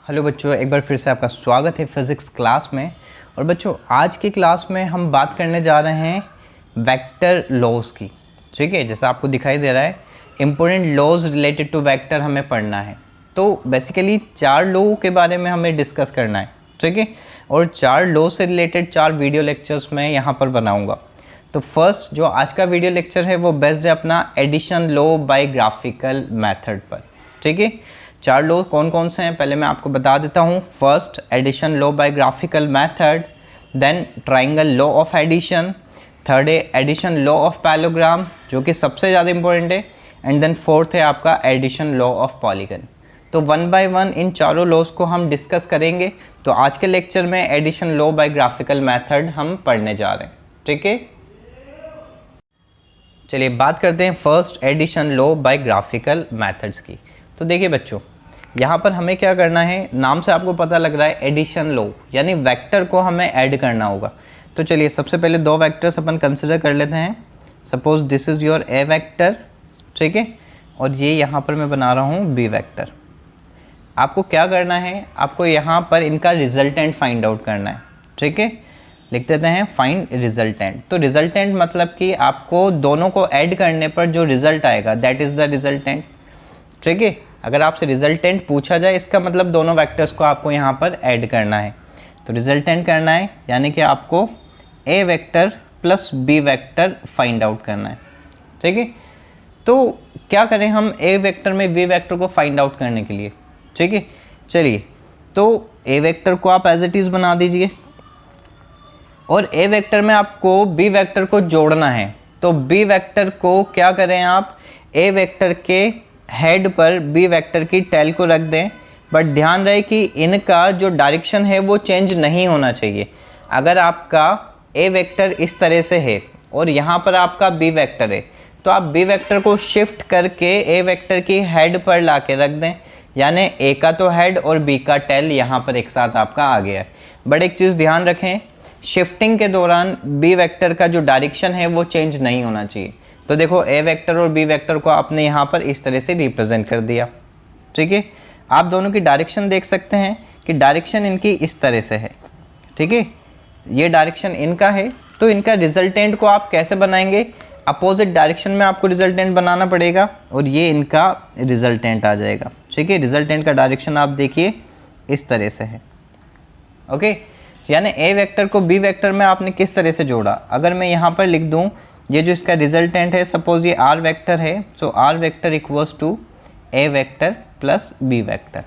Hello बच्चों, एक बार फिर से आपका स्वागत है फिज़िक्स क्लास में। और बच्चों, आज की क्लास में हम बात करने जा रहे हैं वेक्टर लॉज की। ठीक है, जैसा आपको दिखाई दे रहा है important laws related to vector हमें पढ़ना है। तो बेसिकली 4 लॉ के बारे में हमें डिस्कस करना है। ठीक है, और 4 लॉ से रिलेटेड 4 वीडियो लेक्चर्स मैं यहाँ पर बनाऊँगा। तो फर्स्ट जो आज का वीडियो लेक्चर है वो बेस्ड है अपना addition law by graphical method पर। ठीक है, 4 लॉ कौन कौन से हैं पहले मैं आपको बता देता हूँ। First, addition law by graphical method, then triangle law of addition, third है एडिशन लॉ ऑफ पैरेललोग्राम जो कि सबसे ज़्यादा इंपॉर्टेंट है, एंड देन फोर्थ है आपका एडिशन लॉ ऑफ पॉलीगन। तो 1 बाय 1 इन चारों लॉज को हम डिस्कस करेंगे। तो आज के लेक्चर में addition law by graphical method हम पढ़ने जा रहे हैं। ठीक है, चलिए बात करते हैं first addition law by graphical methods की। तो देखिए बच्चों, यहाँ पर हमें क्या करना है, नाम से आपको पता लग रहा है एडिशन लॉ, यानी वेक्टर को हमें ऐड करना होगा। तो चलिए सबसे पहले 2 वेक्टर्स अपन कंसिडर कर लेते हैं। Suppose this is your A vector, ठीक है, और ये यहाँ पर मैं बना रहा हूँ बी वेक्टर। आपको क्या करना है, आपको यहाँ पर इनका रिजल्टेंट फाइंड आउट करना है। ठीक है, लिख देते हैं फाइंड रिजल्टेंट। तो रिजल्टेंट मतलब कि आपको दोनों को ऐड करने पर जो रिजल्ट आएगा दैट इज़ द रिजल्टेंट। ठीक है, अगर आपसे रिजल्टेंट पूछा जाए इसका मतलब दोनों वेक्टर्स को आपको यहाँ पर ऐड करना है। तो रिजल्टेंट करना है यानी कि आपको a vector plus b vector find out करना है। ठीक है, तो क्या करें हम ए वेक्टर में बी वेक्टर को फाइंड आउट करने के लिए। ठीक है, चलिए तो ए वेक्टर को आप एज इट इज़ बना दीजिए और ए वेक्टर में आपको बी वेक्टर को जोड़ना है। तो बी वेक्टर को क्या करें आप, ए वेक्टर के हेड पर बी वेक्टर की टेल को रख दें, बट ध्यान रहे कि इनका जो डायरेक्शन है वो चेंज नहीं होना चाहिए। अगर आपका ए वेक्टर इस तरह से है और यहाँ पर आपका बी वेक्टर है तो आप बी वेक्टर को शिफ्ट करके ए वेक्टर की हेड पर ला के रख दें, यानी ए का तो हेड और बी का टेल यहाँ पर एक साथ आपका आ गया है। बट एक चीज़ ध्यान रखें, शिफ्टिंग के दौरान बी वेक्टर का जो डायरेक्शन है वो चेंज नहीं होना चाहिए। तो देखो ए वेक्टर और बी वेक्टर को आपने यहाँ पर इस तरह से रिप्रेजेंट कर दिया। ठीक है, आप दोनों की डायरेक्शन देख सकते हैं कि डायरेक्शन इनकी इस तरह से है। ठीक है, ये डायरेक्शन इनका है। तो इनका रिजल्टेंट को आप कैसे बनाएंगे, अपोजिट डायरेक्शन में आपको रिजल्टेंट बनाना पड़ेगा और ये इनका रिजल्टेंट आ जाएगा। ठीक है, रिजल्टेंट का डायरेक्शन आप देखिए इस तरह से है। ओके, यानी ए वेक्टर को बी वेक्टर में आपने किस तरह से जोड़ा। अगर मैं यहाँ पर लिख दूँ ये जो इसका रिजल्टेंट है, सपोज ये आर वेक्टर है, so r vector equals to a vector plus b vector.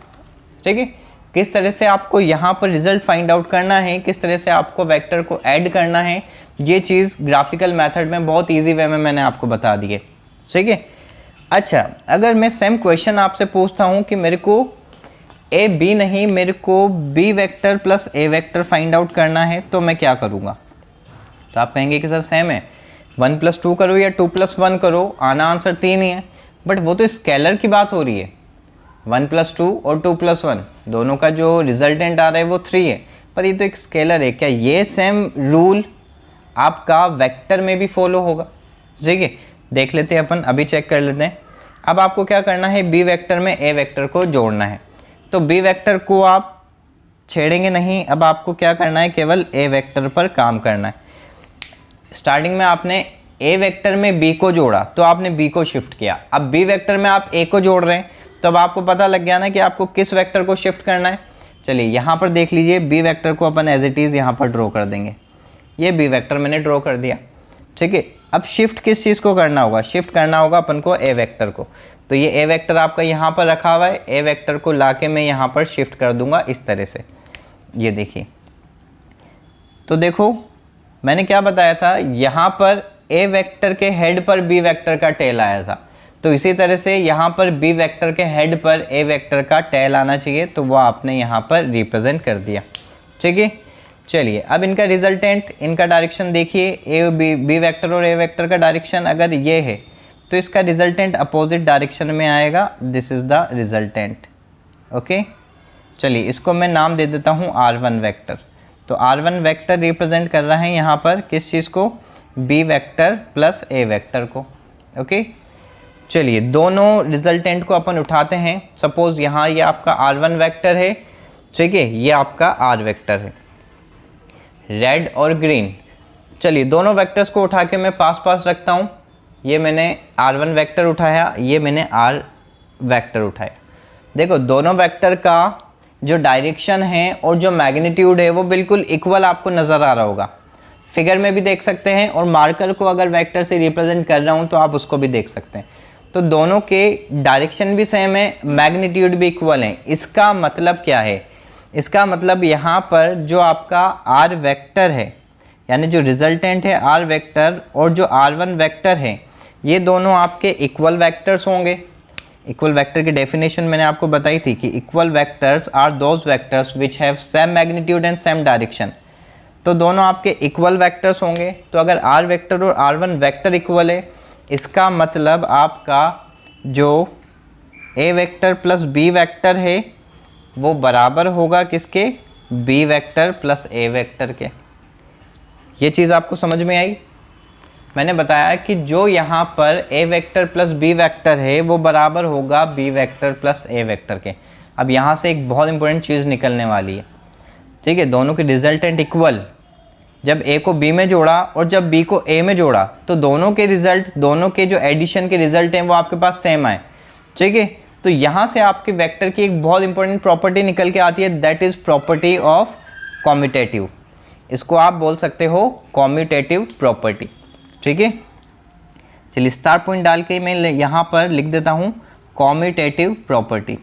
ठीक है, किस तरह से आपको यहाँ पर रिजल्ट फाइंड आउट करना है, किस तरह से आपको वेक्टर को ऐड करना है, ये चीज़ ग्राफिकल मेथड में बहुत इजी वे में मैंने आपको बता दी है। ठीक है, अच्छा अगर मैं सेम क्वेश्चन आपसे पूछता हूँ कि मेरे को ए बी नहीं, मेरे को बी वेक्टर प्लस ए वेक्टर फाइंड आउट करना है, तो मैं क्या करूँगा। तो आप कहेंगे कि सर सेम है, 1 + 2 करो या 2 + 1 करो, आना आंसर 3 ही है। बट वो तो स्केलर की बात हो रही है। 1 + 2 और 2 + 1 दोनों का जो रिजल्टेंट आ रहा है वो 3 है, पर ये तो एक स्केलर है। क्या ये सेम रूल आपका वेक्टर में भी फॉलो होगा। ठीक है, देख लेते हैं अपन, अभी चेक कर लेते हैं। अब आपको क्या करना है, बी वेक्टर में ए वेक्टर को जोड़ना है। तो बी वेक्टर को आप छेड़ेंगे नहीं, अब आपको क्या करना है, केवल ए वेक्टर पर काम करना है। स्टार्टिंग में आपने ए वेक्टर में बी को जोड़ा तो आपने बी को शिफ्ट किया, अब बी वेक्टर में आप ए को जोड़ रहे हैं, तो अब आपको पता लग गया ना कि आपको किस वेक्टर को शिफ्ट करना है। चलिए यहाँ पर देख लीजिए, बी वेक्टर को अपन एज इट इज़ यहाँ पर ड्रॉ कर देंगे। ये बी वेक्टर मैंने ड्रॉ कर दिया। ठीक है, अब शिफ्ट किस चीज़ को करना होगा, शिफ्ट करना होगा अपन को ए वेक्टर को। तो ये ए वेक्टर आपका यहाँ पर रखा हुआ है, ए वेक्टर को ला के मैं यहाँ पर शिफ्ट कर दूंगा इस तरह से। ये देखिए, तो देखो मैंने क्या बताया था, यहाँ पर ए वेक्टर के हेड पर बी वेक्टर का टेल आया था, तो इसी तरह से यहाँ पर बी वेक्टर के हेड पर ए वेक्टर का टेल आना चाहिए, तो वो आपने यहाँ पर रिप्रेजेंट कर दिया। ठीक है, चलिए अब इनका रिजल्टेंट, इनका डायरेक्शन देखिए, ए बी वेक्टर और ए वेक्टर का डायरेक्शन अगर ये है तो इसका रिजल्टेंट अपोजिट डायरेक्शन में आएगा। This is the resultant. Okay, चलिए इसको मैं नाम दे देता हूँ R1 वेक्टर। तो R1 वेक्टर रिप्रेजेंट कर रहा है यहाँ पर किस चीज़ को, बी वेक्टर प्लस ए वेक्टर को। ओके, चलिए दोनों रिजल्टेंट को अपन उठाते हैं। सपोज यहाँ ये आपका R1 वेक्टर है ठीक है, ये आपका आर वेक्टर है। रेड और ग्रीन, चलिए दोनों वेक्टर्स को उठा के मैं पास पास रखता हूँ। ये मैंने r1 वेक्टर उठाया, ये मैंने r वेक्टर उठाया। देखो दोनों वेक्टर का जो डायरेक्शन है और जो मैग्नीट्यूड है वो बिल्कुल इक्वल आपको नज़र आ रहा होगा। फिगर में भी देख सकते हैं, और मार्कर को अगर वेक्टर से रिप्रेजेंट कर रहा हूँ तो आप उसको भी देख सकते हैं। तो दोनों के डायरेक्शन भी सेम है, मैग्नीट्यूड भी इक्वल है। इसका मतलब क्या है? इसका मतलब यहाँ पर जो आपका r वेक्टर है, यानी जो रिजल्टेंट है r वेक्टर और जो r1 वेक्टर है, ये दोनों आपके इक्वल वेक्टर्स होंगे। इक्वल वेक्टर की डेफिनेशन मैंने आपको बताई थी कि equal vectors are those vectors which have same magnitude and same direction. तो दोनों आपके इक्वल वेक्टर्स होंगे। तो अगर r वेक्टर और r1 वेक्टर इक्वल है, इसका मतलब आपका जो a vector plus b vector है वो बराबर होगा किसके? b vector plus a vector के। ये चीज़ आपको समझ में आई? मैंने बताया कि जो यहाँ पर a vector plus b vector है वो बराबर होगा b vector plus a vector के। अब यहाँ से एक बहुत इंपॉर्टेंट चीज़ निकलने वाली है, ठीक है। दोनों के रिजल्टेंट इक्वल, जब a को b में जोड़ा और जब b को a में जोड़ा तो दोनों के रिजल्ट, दोनों के जो एडिशन के रिजल्ट हैं वो आपके पास सेम आए, ठीक है। तो यहाँ से आपके वेक्टर की एक बहुत इंपॉर्टेंट प्रॉपर्टी निकल के आती है, that is property of commutative. इसको आप बोल सकते हो कॉम्यूटेटिव प्रॉपर्टी, ठीक है। चलिए स्टार पॉइंट डाल के मैं यहाँ पर लिख देता हूँ कॉम्यूटेटिव प्रॉपर्टी।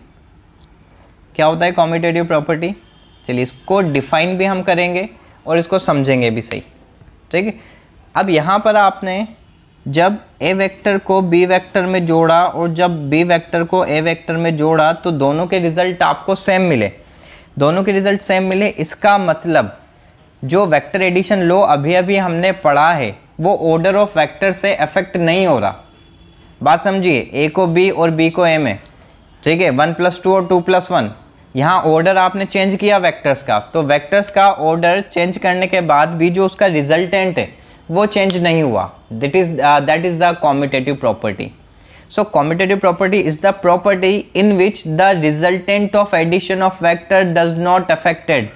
क्या होता है कॉम्यूटेटिव प्रॉपर्टी? चलिए इसको डिफाइन भी हम करेंगे और इसको समझेंगे भी सही, ठीक है। अब यहाँ पर आपने जब a वेक्टर को b वेक्टर में जोड़ा और जब b वेक्टर को a वेक्टर में जोड़ा तो दोनों के रिजल्ट आपको सेम मिले, दोनों के रिजल्ट सेम मिले। इसका मतलब जो वेक्टर एडिशन लॉ अभी अभी हमने पढ़ा है वो ऑर्डर ऑफ वेक्टर से अफेक्ट नहीं हो रहा। बात समझिए, a को b और b को a में, ठीक है, 1+2 और 2+1। यहाँ ऑर्डर आपने चेंज किया वेक्टर्स का, तो वेक्टर्स का ऑर्डर चेंज करने के बाद भी जो उसका रिजल्टेंट है वो चेंज नहीं हुआ। That is the commutative property. So commutative property is the property in which the resultant of addition of vector does not affected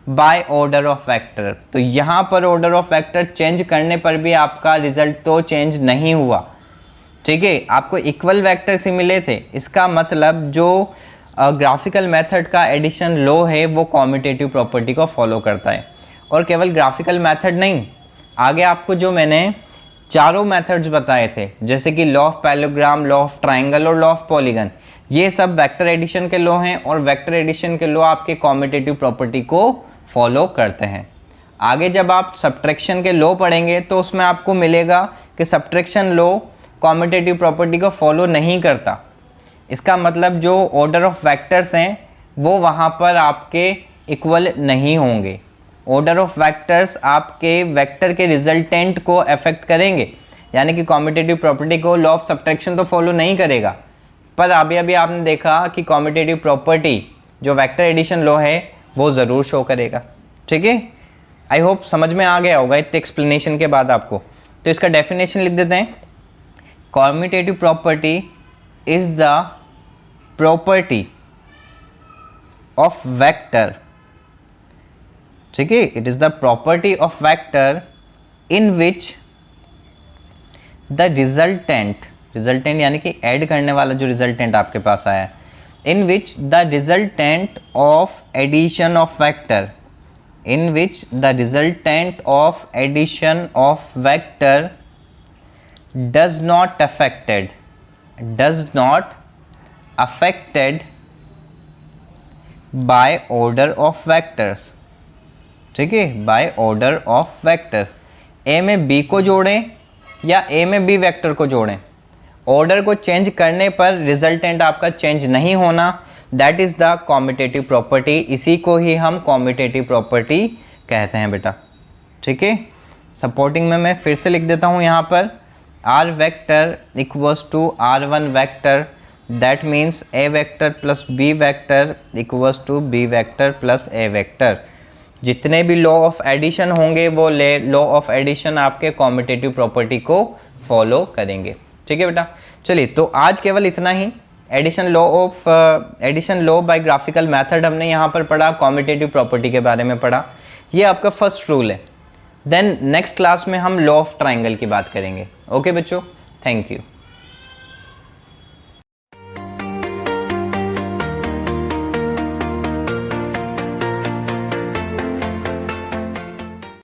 by order of vector. तो यहाँ पर ऑर्डर ऑफ वेक्टर चेंज करने पर भी आपका result तो change नहीं हुआ, ठीक है। आपको इक्वल वेक्टर्स ही मिले थे। इसका मतलब जो ग्राफिकल मेथड का एडिशन लॉ है वो कॉम्यूटेटिव प्रॉपर्टी को फॉलो करता है। और केवल ग्राफिकल मेथड नहीं, आगे आपको जो मैंने चारों मेथड्स बताए थे, जैसे कि law of parallelogram, law of triangle और लॉ ऑफ पॉलीगन, ये सब वेक्टर एडिशन के लॉ हैं और वेक्टर एडिशन के लॉ आपके कॉम्यूटेटिव प्रॉपर्टी को फॉलो करते हैं। आगे जब आप सब्ट्रैक्शन के लॉ पढ़ेंगे तो उसमें आपको मिलेगा कि सब्ट्रैक्शन लॉ कॉम्यूटेटिव प्रॉपर्टी को फॉलो नहीं करता। इसका मतलब जो ऑर्डर ऑफ वेक्टर्स हैं वो वहाँ पर आपके इक्वल नहीं होंगे। ऑर्डर ऑफ वेक्टर्स आपके वेक्टर के रिजल्टेंट को अफेक्ट करेंगे, यानी कि कॉम्यूटेटिव प्रॉपर्टी को लॉ ऑफ सब्ट्रैक्शन तो फॉलो नहीं करेगा, पर अभी अभी आपने देखा कि कॉम्यूटेटिव प्रॉपर्टी जो वेक्टर एडिशन लॉ है वो ज़रूर शो करेगा, ठीक है। आई होप समझ में आ गया होगा इतने एक्सप्लेनेशन के बाद आपको। तो इसका डेफिनेशन लिख देते हैं। Commutative property is the property of vector, ठीक है, it is the property of vector in which the resultant, resultant यानी कि ऐड करने वाला जो रिजल्टेंट आपके पास आया है, in which the resultant of addition of vector, in which the resultant of addition of vector does not affected by order of vectors, ठीक है, by order of vectors। a में b को जोड़ें या a में b वेक्टर को जोड़ें, order को चेंज करने पर रिजल्टेंट आपका चेंज नहीं होना, that is the commutative property. इसी को ही हम कॉम्यूटेटिव प्रॉपर्टी कहते हैं बेटा, ठीक है। सपोर्टिंग में मैं फिर से लिख देता हूँ यहाँ पर r vector equals to r1 vector, that means a vector plus b vector equals to b vector plus a vector. जितने भी लॉ ऑफ एडिशन होंगे वो लॉ ऑफ एडिशन आपके कॉम्यूटेटिव प्रॉपर्टी को फॉलो करेंगे, ठीक है बेटा। चलिए तो आज केवल इतना ही। Addition law by graphical method हमने यहाँ पर पढ़ा, कॉम्यूटेटिव प्रॉपर्टी के बारे में पढ़ा, ये आपका फर्स्ट रूल है। देन नेक्स्ट क्लास में हम लॉ ऑफ ट्राइंगल की बात करेंगे। ओके बच्चों, थैंक यू।